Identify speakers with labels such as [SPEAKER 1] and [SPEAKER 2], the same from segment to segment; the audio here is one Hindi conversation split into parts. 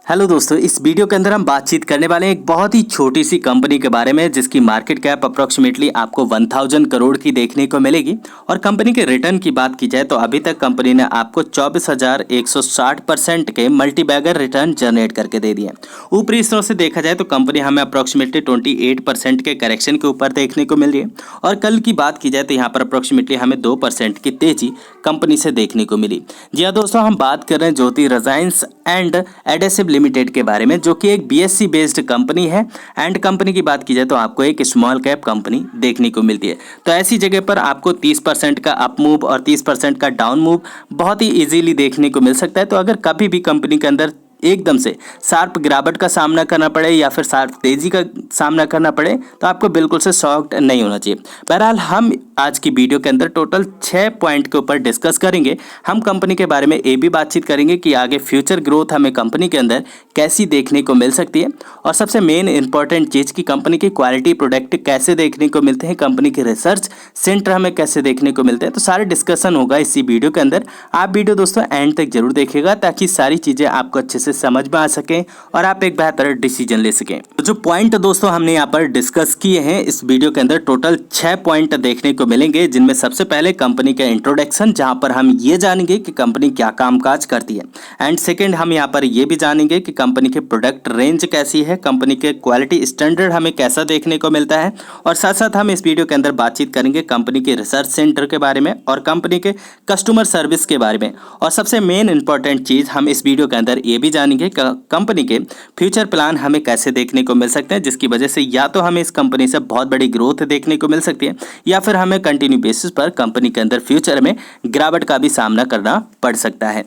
[SPEAKER 1] हेलो दोस्तों, इस वीडियो के अंदर हम बातचीत करने वाले हैं एक बहुत ही छोटी सी कंपनी के बारे में जिसकी मार्केट कैप अप्रोक्सीमेटली आपको 1000 करोड़ की देखने को मिलेगी। और कंपनी के रिटर्न की बात की जाए तो अभी तक कंपनी ने आपको 24,160% के मल्टीबैगर रिटर्न जनरेट करके दे दिए। ऊपरी स्तरों से देखा जाए तो कंपनी हमें अप्रोक्सीमेटली 28% के करेक्शन के ऊपर देखने को मिल रही है। और कल की बात की जाए तो यहाँ पर अप्रोक्सीमेटली हमें 2% की तेजी कंपनी से देखने को मिली। जी हाँ दोस्तों, हम बात कर रहे हैं ज्योति रसायन्स एंड एडेसिव लिमिटेड के बारे में, जो कि एक बीएससी बेस्ड कंपनी है। एंड कंपनी की बात की जाए तो आपको एक स्मॉल कैप कंपनी देखने को मिलती है। तो ऐसी जगह पर आपको 30% का अप मूव और 30% का डाउन मूव बहुत ही इजीली देखने को मिल सकता है। तो अगर कभी भी कंपनी के अंदर एकदम से शार्प गिरावट का सामना करना पड़े या फिर शार्प तेजी का सामना करना पड़े तो आपको बिल्कुल से शॉक्ड नहीं होना चाहिए। बहरहाल हम आज की वीडियो के अंदर टोटल 6 पॉइंट के ऊपर डिस्कस करेंगे। हम कंपनी के बारे में ये भी बातचीत करेंगे कि आगे फ्यूचर ग्रोथ हमें कंपनी के अंदर कैसी देखने को मिल सकती है। और सबसे मेन इंपॉर्टेंट चीज़ की कंपनी की क्वालिटी प्रोडक्ट कैसे देखने को मिलते हैं, कंपनी के रिसर्च सेंटर हमें कैसे देखने को मिलते हैं, तो सारे डिस्कशन होगा इसी वीडियो के अंदर। आप वीडियो दोस्तों एंड तक जरूर देखिएगा ताकि सारी चीज़ें आपको अच्छे से समझ में आ सके और आप एक बेहतर डिसीजन ले सकें। तो जो पॉइंट दोस्तों हमने यहाँ पर डिस्कस किए हैं इस वीडियो के अंदर, टोटल 6 पॉइंट देखने को मिलेंगे, जिनमें सबसे पहले कंपनी का इंट्रोडक्शन, जहां पर हम ये जानेंगे कि कंपनी क्या कामकाज करती है। एंड सेकंड, हम यहाँ पर ये भी जानेंगे कि कंपनी के प्रोडक्ट रेंज कैसी है, कंपनी के क्वालिटी स्टैंडर्ड हमें कैसा देखने को मिलता है। और साथ साथ हम इस वीडियो के अंदर बातचीत करेंगे कंपनी के रिसर्च सेंटर के बारे में और कंपनी के कस्टमर सर्विस के बारे में। और सबसे मेन इंपॉर्टेंट चीज़ हम इस वीडियो के अंदर ये भी जानेंगे कंपनी के फ्यूचर प्लान हमें कैसे देखने को मिल सकते हैं, जिसकी वजह से या तो हमें इस कंपनी से बहुत बड़ी ग्रोथ देखने को मिल सकती है या फिर हमें कंटिन्यू बेसिस पर कंपनी के अंदर फ्यूचर में गिरावट का भी सामना करना पड़ सकता है।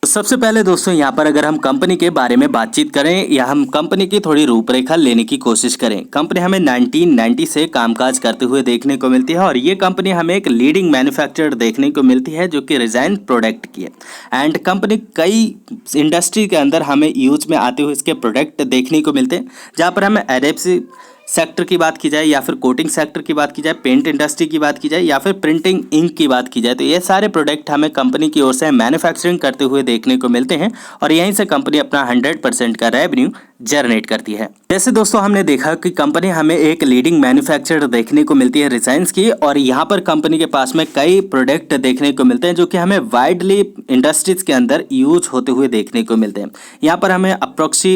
[SPEAKER 1] तो सबसे पहले दोस्तों यहाँ पर अगर हम कंपनी के बारे में बातचीत करें या हम कंपनी की थोड़ी रूपरेखा लेने की कोशिश करें, कंपनी हमें 1990 से कामकाज करते हुए देखने को मिलती है। और ये कंपनी हमें एक लीडिंग मैन्युफैक्चरर देखने को मिलती है जो कि रिजाइन प्रोडक्ट की है। एंड कंपनी कई इंडस्ट्री के अंदर हमें यूज में आते हुए इसके प्रोडक्ट देखने को मिलते हैं, जहाँ पर हमें एडेसिव सेक्टर की बात की जाए या फिर कोटिंग सेक्टर की बात की जाए, पेंट इंडस्ट्री की बात की जाए या फिर प्रिंटिंग इंक की बात की जाए, तो ये सारे प्रोडक्ट हमें कंपनी की ओर से मैन्युफैक्चरिंग करते हुए देखने को मिलते हैं। और यहीं से कंपनी अपना 100% का रेवेन्यू जनरेट करती है। जैसे दोस्तों हमने देखा कि कंपनी हमें एक लीडिंग मैन्युफैक्चरर देखने को मिलती है रिजाइन्स की, और यहाँ पर कंपनी के पास में कई प्रोडक्ट देखने को मिलते हैं जो कि हमें वाइडली इंडस्ट्रीज के अंदर यूज होते हुए देखने को मिलते हैं। यहाँ पर हमें अप्रोक्सी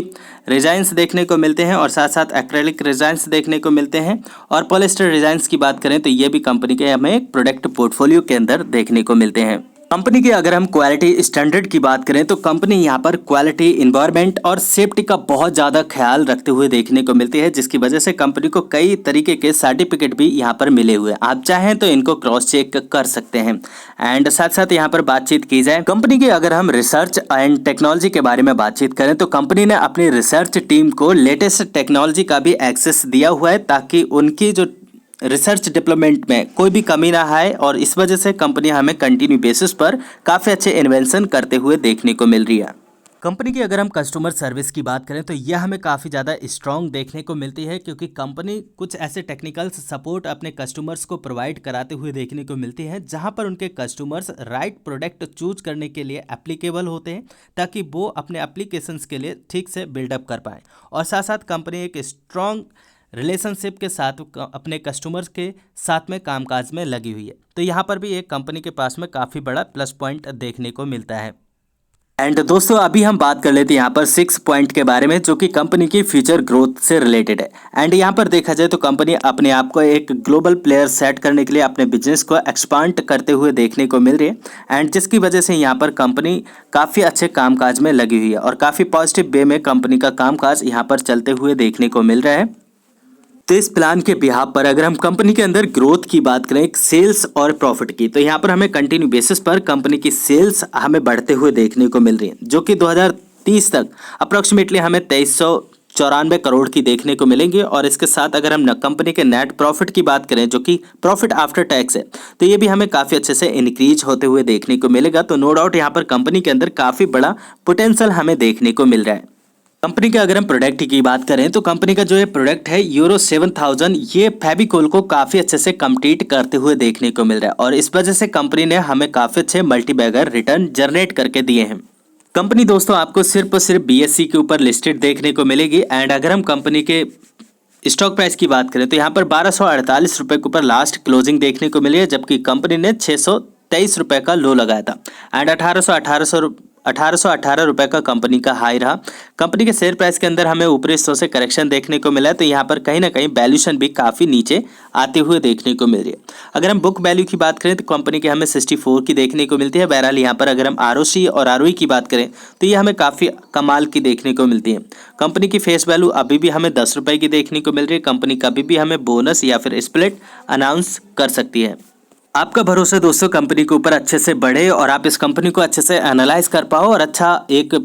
[SPEAKER 1] रिजाइन्स देखने को मिलते हैं और साथ साथ एक्रेलिक रिजाइन्स देखने को मिलते हैं। और पॉलिस्टर रिजाइन्स की बात करें तो ये भी कंपनी के हमें एक प्रोडक्ट पोर्टफोलियो के अंदर देखने को मिलते हैं। कंपनी की अगर हम क्वालिटी स्टैंडर्ड की बात करें तो कंपनी यहाँ पर क्वालिटी, इन्वायरमेंट और सेफ्टी का बहुत ज़्यादा ख्याल रखते हुए देखने को मिलती है, जिसकी वजह से कंपनी को कई तरीके के सर्टिफिकेट भी यहाँ पर मिले हुए हैं। आप चाहें तो इनको क्रॉस चेक कर सकते हैं। एंड साथ साथ यहाँ पर बातचीत की जाए कंपनी की अगर हम रिसर्च एंड टेक्नोलॉजी के बारे में बातचीत करें तो कंपनी ने अपनी रिसर्च टीम को लेटेस्ट टेक्नोलॉजी का भी एक्सेस दिया हुआ है ताकि उनकी जो रिसर्च डेवलपमेंट में कोई भी कमी ना आए। और इस वजह से कंपनी हमें कंटिन्यू बेसिस पर काफ़ी अच्छे इन्वेंशन करते हुए देखने को मिल रही है। कंपनी की अगर हम कस्टमर सर्विस की बात करें तो यह हमें काफ़ी ज़्यादा स्ट्रॉन्ग देखने को मिलती है, क्योंकि कंपनी कुछ ऐसे टेक्निकल सपोर्ट अपने कस्टमर्स को प्रोवाइड कराते हुए देखने को मिलती है, जहां पर उनके कस्टमर्स राइट प्रोडक्ट चूज करने के लिए एप्लीकेबल होते हैं ताकि वो अपने एप्लीकेशंस के लिए ठीक से बिल्डअप कर पाएँ। और साथ साथ कंपनी एक स्ट्रॉन्ग रिलेशनशिप के साथ अपने कस्टमर्स के साथ में कामकाज में लगी हुई है। तो यहाँ पर भी एक कंपनी के पास में काफ़ी बड़ा प्लस पॉइंट देखने को मिलता है। एंड दोस्तों अभी हम बात कर लेते हैं यहाँ पर 6 पॉइंट के बारे में जो कि कंपनी की फ्यूचर ग्रोथ से रिलेटेड है। एंड यहाँ पर देखा जाए तो कंपनी अपने आप को एक ग्लोबल प्लेयर सेट करने के लिए अपने बिजनेस को एक्सपांड करते हुए देखने को मिल रही है। एंड जिसकी वजह से यहाँ पर कंपनी काफ़ी अच्छे कामकाज में लगी हुई है और काफ़ी पॉजिटिव वे में कंपनी का कामकाज यहाँ पर चलते हुए देखने को मिल रहा है। तो इस प्लान के बिहाफ पर अगर हम कंपनी के अंदर ग्रोथ की बात करें सेल्स और प्रॉफिट की, तो यहाँ पर हमें कंटिन्यू बेसिस पर कंपनी की सेल्स हमें बढ़ते हुए देखने को मिल रही है, जो कि 2030 तक अप्रोक्सीमेटली हमें 2394 करोड़ की देखने को मिलेंगी। और इसके साथ अगर हम कंपनी के नेट प्रॉफिट की बात करें जो कि प्रॉफिट आफ्टर टैक्स है, तो ये भी हमें काफ़ी अच्छे से इंक्रीज होते हुए देखने को मिलेगा। तो नो डाउट यहाँ पर कंपनी के अंदर काफ़ी बड़ा पोटेंशियल हमें देखने को मिल रहा है। कंपनी के अगर हम प्रोडक्ट की बात करें तो कंपनी का जो ये प्रोडक्ट है यूरो 7000, ये फेविकोल को काफ़ी अच्छे से कम्पीट करते हुए देखने को मिल रहा है। और इस वजह से कंपनी ने हमें काफ़ी अच्छे मल्टीबैगर रिटर्न जनरेट करके दिए हैं। कंपनी दोस्तों आपको सिर्फ और सिर्फ BSE के ऊपर लिस्टेड देखने को मिलेगी। एंड अगर हम कंपनी के स्टॉक प्राइस की बात करें तो यहाँ पर 1248 रुपये के ऊपर लास्ट क्लोजिंग देखने को मिली है, जबकि कंपनी ने 623 रुपये का लो लगाया था। एंड 1818 रुपये का कंपनी का हाई रहा। कंपनी के शेयर प्राइस के अंदर हमें ऊपरी हिस्सों से करेक्शन देखने को मिला है, तो यहाँ पर कहीं ना कहीं वैल्यूशन भी काफ़ी नीचे आते हुए देखने को मिल रही है। अगर हम बुक वैल्यू की बात करें तो कंपनी के हमें 64 की देखने को मिलती है। बहरहाल यहाँ पर अगर हम ROC और ROE की बात करें तो ये हमें काफ़ी कमाल की देखने को मिलती है। कंपनी की फेस वैल्यू अभी भी हमें 10 रुपये की देखने को मिल रही है। कंपनी कभी भी हमें बोनस या फिर स्प्लिट अनाउंस कर सकती है। आपका भरोसा दोस्तों कंपनी के ऊपर अच्छे से बढ़े और आप इस कंपनी को अच्छे से एनालाइज कर पाओ और अच्छा एक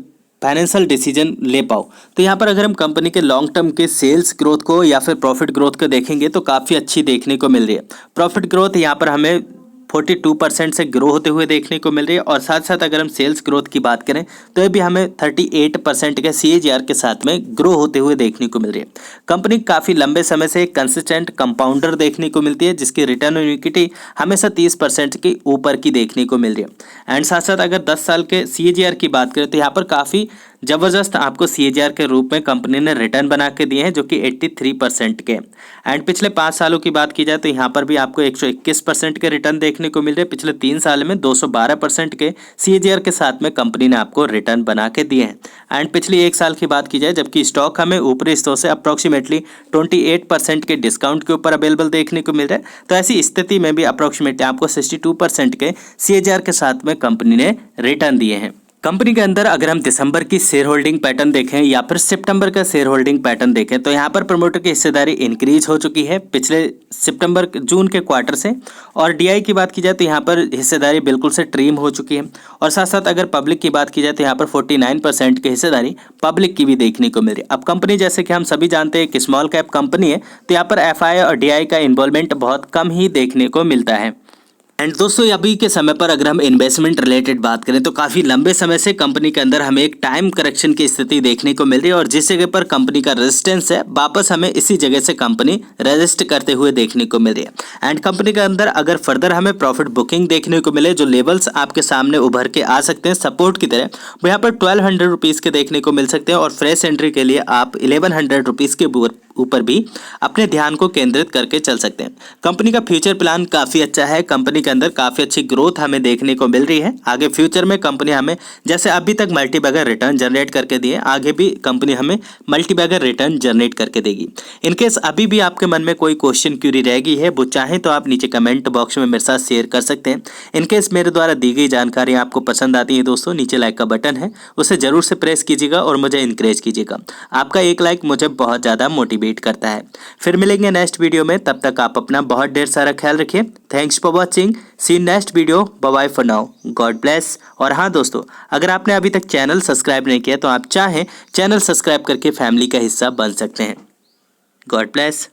[SPEAKER 1] फाइनेंशियल डिसीजन ले पाओ। तो यहाँ पर अगर हम कंपनी के लॉन्ग टर्म के सेल्स ग्रोथ को या फिर प्रॉफिट ग्रोथ को देखेंगे तो काफ़ी अच्छी देखने को मिल रही है। प्रॉफिट ग्रोथ यहाँ पर हमें 42% से ग्रो होते हुए देखने को मिल रही है और साथ साथ अगर हम सेल्स ग्रोथ की बात करें तो ये भी हमें 38% के CAGR के साथ में ग्रो होते हुए देखने को मिल रही है। कंपनी काफ़ी लंबे समय से एक कंसिस्टेंट कंपाउंडर देखने को मिलती है, जिसकी रिटर्न ऑन इक्विटी हमेशा 30% के ऊपर की देखने को मिल रही है। एंड साथ साथ अगर 10 साल के CAGR की बात करें तो यहाँ पर काफ़ी ज़बरदस्त आपको CAGR के रूप में कंपनी ने रिटर्न बना के दिए हैं, जो कि 83% के। एंड पिछले 5 सालों की बात की जाए तो यहाँ पर भी आपको 121% के रिटर्न देखने को मिल रहे हैं। पिछले 3 साल में 212% के CAGR के साथ में कंपनी ने आपको रिटर्न बना के दिए हैं। एंड पिछली 1 साल की बात की जाए, जबकि स्टॉक हमें ऊपरी हिस्सों से अप्रॉक्सीमेटली 28% के डिस्काउंट के ऊपर अवेलेबल देखने को मिल रहा है। तो ऐसी स्थिति में भी अप्रॉक्सीमेटली आपको 62% के CAGR के साथ में कंपनी ने रिटर्न दिए हैं। कंपनी के अंदर अगर हम दिसंबर की शेयर होल्डिंग पैटर्न देखें या फिर सितंबर का शेयर होल्डिंग पैटर्न देखें तो यहाँ पर प्रमोटर की हिस्सेदारी इंक्रीज हो चुकी है पिछले जून के क्वार्टर से। और DI की बात की जाए तो यहाँ पर हिस्सेदारी बिल्कुल से ट्रिम हो चुकी है। और साथ साथ अगर पब्लिक की बात की जाए तो यहाँ पर 49% की हिस्सेदारी पब्लिक की भी देखने को मिल रही है। अब कंपनी जैसे कि हम सभी जानते हैं कि स्मॉल कैप कंपनी है, तो यहाँ पर FI और DI का इन्वॉल्वमेंट बहुत कम ही देखने को मिलता है। एंड दोस्तों अभी के समय पर अगर हम इन्वेस्टमेंट रिलेटेड बात करें तो काफ़ी लंबे समय से कंपनी के अंदर हमें एक टाइम करेक्शन की स्थिति देखने को मिल रही है और जिस जगह पर कंपनी का रेजिस्टेंस है वापस हमें इसी जगह से कंपनी रेजिस्ट करते हुए देखने को मिल रही है। एंड कंपनी के अंदर अगर फर्दर हमें प्रॉफिट बुकिंग देखने को मिले, जो लेवल्स आपके सामने उभर के आ सकते हैं सपोर्ट की तरह, वो यहाँ पर 1200 रुपीज़ के देखने को मिल सकते हैं और फ्रेश एंट्री के लिए आप 1100 रुपीज़ के ऊपर भी अपने ध्यान को केंद्रित करके चल सकते हैं। कंपनी का फ्यूचर प्लान काफ़ी अच्छा है। कंपनी के अंदर काफ़ी अच्छी ग्रोथ हमें देखने को मिल रही है। आगे फ्यूचर में कंपनी हमें जैसे अभी तक मल्टीबैगर रिटर्न जनरेट करके दिए, आगे भी कंपनी हमें मल्टीबैगर रिटर्न जनरेट करके देगी। इनकेस अभी भी आपके मन में कोई क्वेश्चन क्यूरी रह गई है, वो चाहें तो आप नीचे कमेंट बॉक्स में मेरे साथ शेयर कर सकते हैं। इनकेस मेरे द्वारा दी गई जानकारी आपको पसंद आती है दोस्तों, नीचे लाइक का बटन है, उसे जरूर से प्रेस कीजिएगा और मुझे इनकरेज कीजिएगा। आपका एक लाइक मुझे बहुत ज़्यादा मोटिवेट करता है। फिर मिलेंगे नेक्स्ट वीडियो में, तब तक आप अपना बहुत ढेर सारा ख्याल रखिए। Thanks for watching, see next video, bye bye for now, God bless. और हाँ दोस्तों, अगर आपने अभी तक चैनल सब्सक्राइब नहीं किया तो आप चाहें चैनल सब्सक्राइब करके फैमिली का हिस्सा बन सकते हैं। God bless.